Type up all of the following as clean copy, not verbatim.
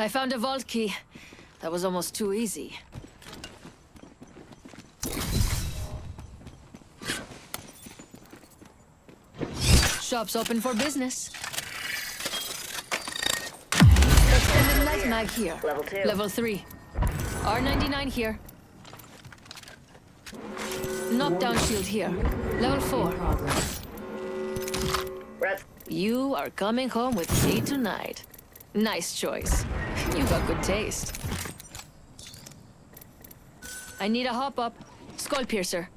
I found a vault key. That was almost too easy. Shop's open for business. Extended light mag here. Level 2. Level 3. R99 here. Knockdown shield here. Level 4. Red. You are coming home with me tonight. Nice choice. You got good taste. I need a hop-up. Skull piercer.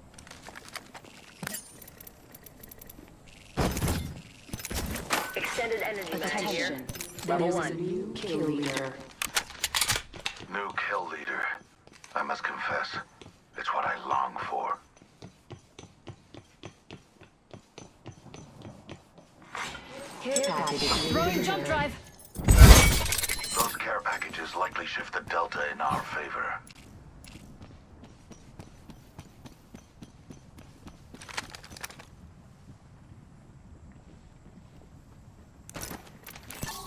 Extended energy mag here. Level 1. New kill leader. New kill leader. I must confess, it's what I long for. Care package. Throwing jump drive. Those care packages likely shift the delta in our favor.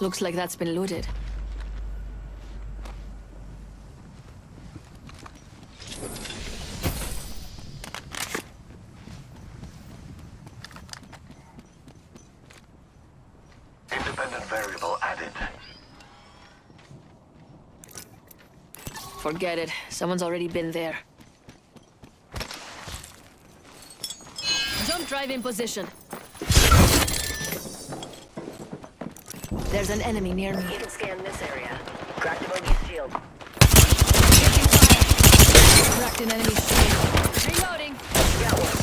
Looks like that's been looted. Independent variable added. Forget it. Someone's already been there. Jump drive in position. There's an enemy near me. You can scan this area. Cracked the bogey's shield. Taking fire. Cracked an enemy shield. Reloading. Got one.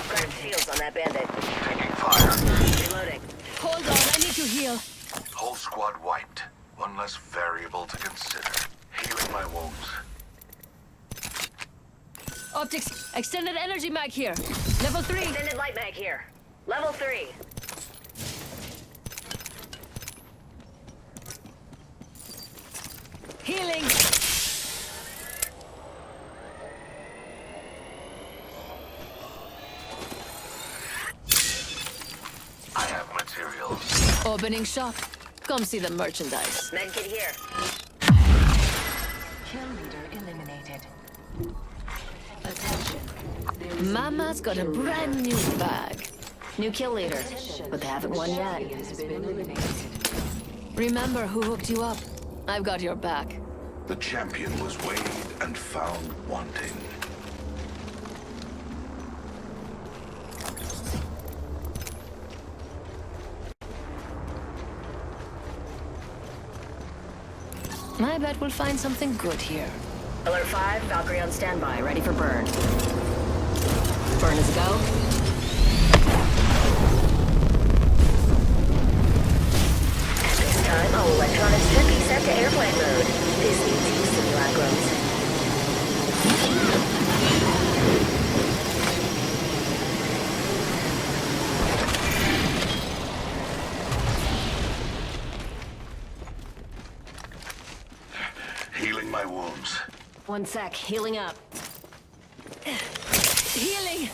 Cracked shields on that bandit. Taking fire. Reloading. Hold on, I need to heal. Whole squad wiped. One less variable to consider. Healing my wounds. Optics, extended energy mag here. Level 3. Extended light mag here. Level 3. Healing. I have materials. Opening shop. Come see the merchandise. Medkit here. Kill leader eliminated. Attention. Mama's got a brand new bag. New kill leader, but they haven't won yet. Has been eliminated. Remember who hooked you up. I've got your back. The champion was weighed and found wanting. I bet we'll find something good here. Alert 5, Valkyrie on standby, ready for burn. Burn is a go. This time, all electronics should be set to airplane mode. This needs use simulacrums. Healing my wounds. 1 sec, healing up. Healing!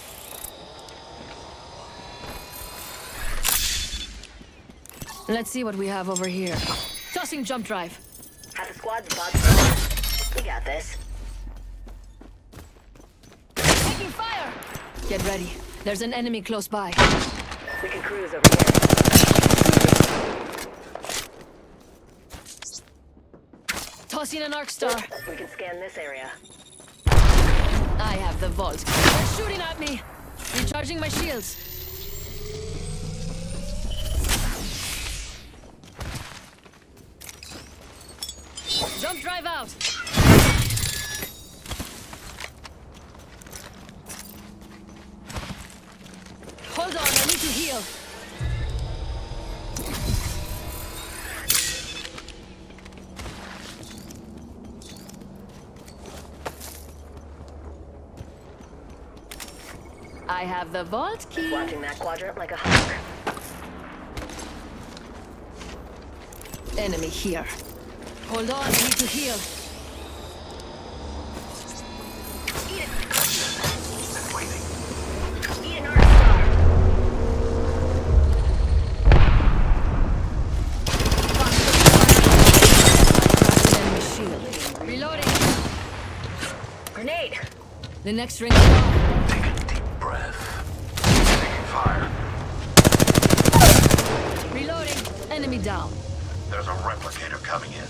Let's see what we have over here. Tossing jump drive. Have the squad spots. We got this. Taking fire! Get ready. There's an enemy close by. We can cruise over here. Tossing an arc star. We can scan this area. I have the vault. They're shooting at me. Recharging my shields. Jump drive out. Hold on, I need to heal. I have the vault key. Watching that quadrant like a hawk. Enemy here. Hold on, I need to heal. Eat it. And waiting. Eat an arc star. next ring's far. Take a deep breath. Taking fire. Reloading. Enemy down. There's a replicator coming in.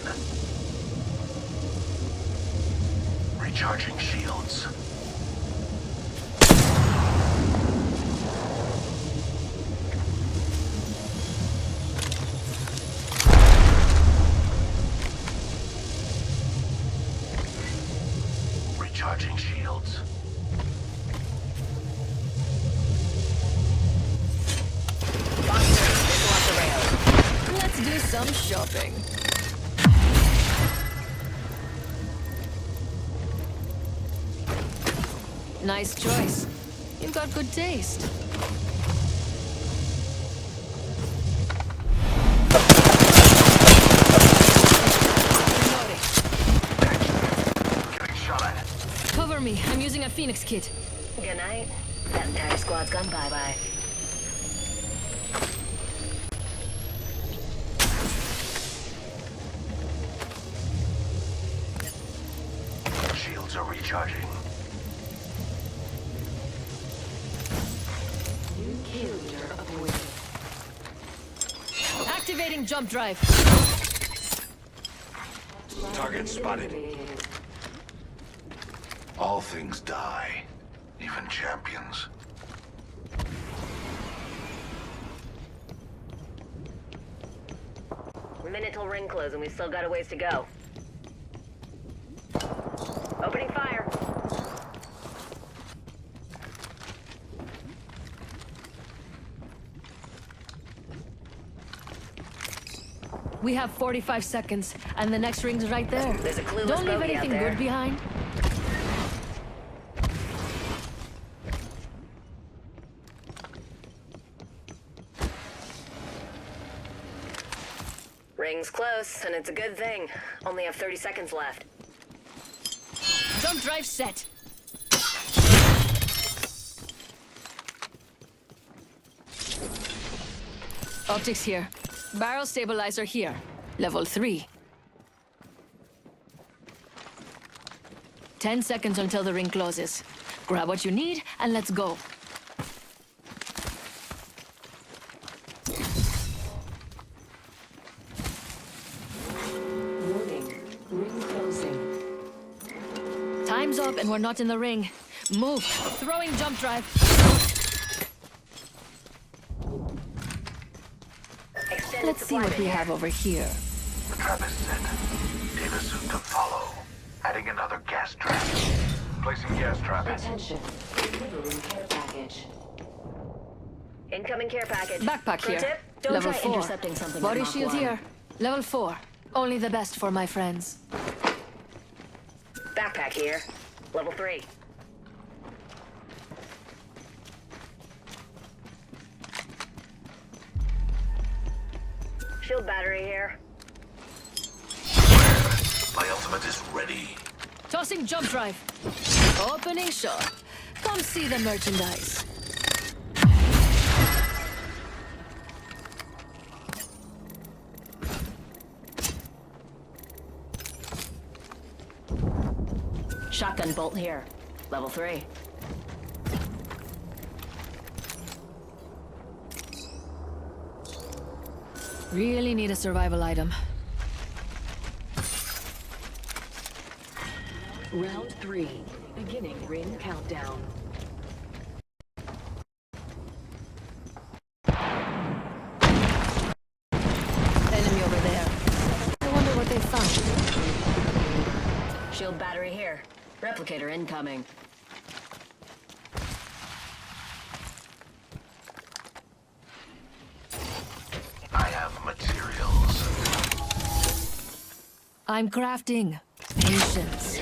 Recharging shields. Recharging shields. Let's do some shopping. Nice choice. You've got good taste. Reloading. Getting shot at. Cover me. I'm using a Phoenix kit. Good night. That entire squad's gone bye-bye. Shields are recharging. New kill leader avoided. Activating jump drive. Target spotted. All things die, even champions. Minute till ring close and we've still got a ways to go. Opening fire. We have 45 seconds, and the next ring's right there. There's a clueless Don't leave bogey out anything there. good behind. Ring's close, and it's a good thing. Only have 30 seconds left. Jump drive set. Optics here. Barrel stabilizer here. Level 3. 10 seconds until the ring closes. Grab what you need and let's go. Warning. Ring closing. Time's up and we're not in the ring. Move. Throwing jump drive. Extended Let's see supply what bin we here. have over here. The trap is set. Data soon to follow. Adding another gas trap. Placing gas trap. Attention. Delivering care package. Incoming care package. Backpack Pro here. tip, don't Level try 4. intercepting something Body at Mach shield 1. here. Level 4. Only the best for my friends. Backpack here. Level 3. Shield battery here. My ultimate is ready. Tossing jump drive. Opening shot. Come see the merchandise. Shotgun bolt here. Level 3. Really need a survival item. Round 3. Beginning ring countdown. Enemy over there. I wonder what they found. Shield battery here. Replicator incoming. I have materials. I'm crafting. Patience.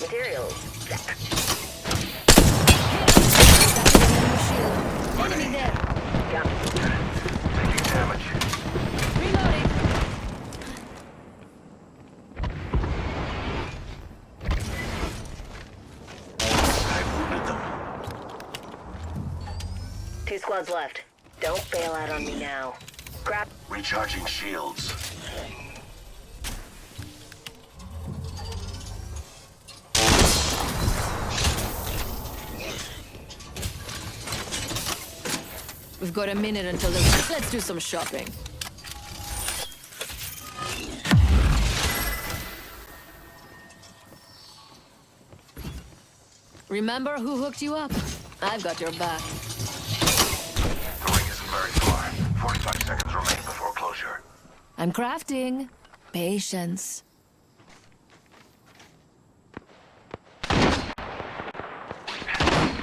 Materials. Enemy there. Got it. Taking damage. Reloading. I wounded them. 2 squads left. Don't bail out on me now. Grab. Recharging shields. We've got a minute until the... Let's do some shopping. Remember who hooked you up? I've got your back. The ring isn't very far. 45 seconds remain before closure. I'm crafting. Patience.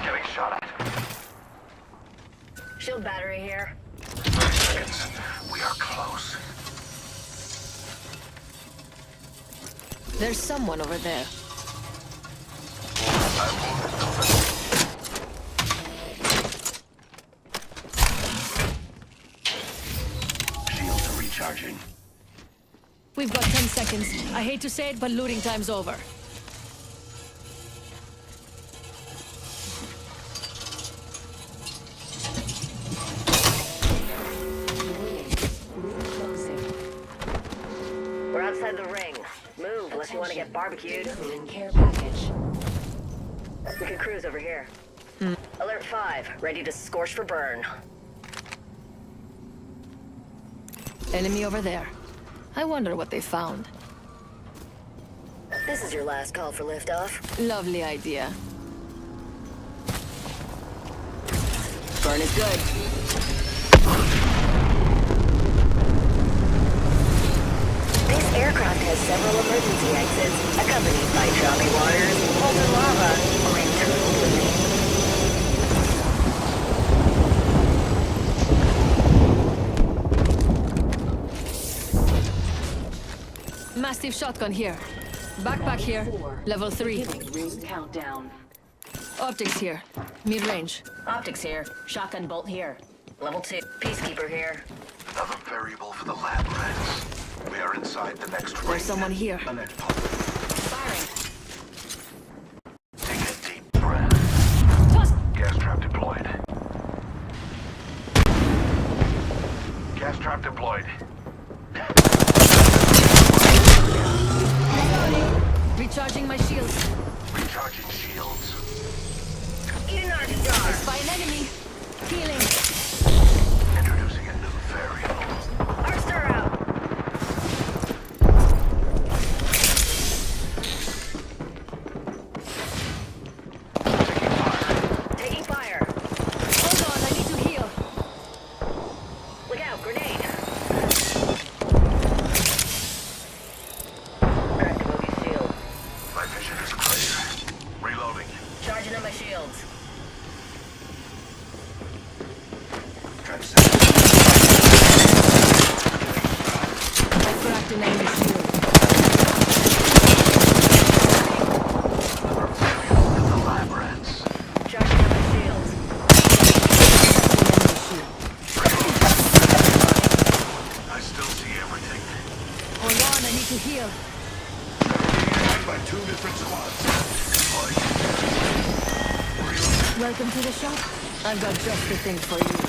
Getting shot at. Shield battery here. 30 seconds. We are close. There's someone over there. I'm wounded. Shields are recharging. We've got 10 seconds. I hate to say it, but looting time's over. We're outside the ring. Move unless you want to get barbecued. Delivering care package. We can cruise over here. Alert 5, ready to scorch for burn. Enemy over there. I wonder what they found. This is your last call for liftoff. Lovely idea. Burn is good. This aircraft has several emergency exits, accompanied by choppy waters, molten lava, or internal bleeding. Massive shotgun here. Backpack here. Level 3. Beginning ring countdown. Optics here. Mid-range. Optics here. Shotgun bolt here. Level 2. Peacekeeper here. Another variable for the lab rats. We are inside the next ring. There's someone here. A net pump. Firing. Take a deep breath. Gas trap deployed. Gas trap deployed. Recharging my shields. Recharging shields. Eat an arc star. Spy an enemy. Healing. Introducing a new variable. Arc star out. Taking fire. Hold on, I need to heal. Look out, grenade. Shield. My vision is clear. Reloading. Charging on my shields. Transcend. I cracked an enemy shield. Another variable for the lab rats. Charging on my shields. I still see everything. Hold on, I need to heal. By two different squads. Deployed. Welcome to the shop. I've got just the thing for you.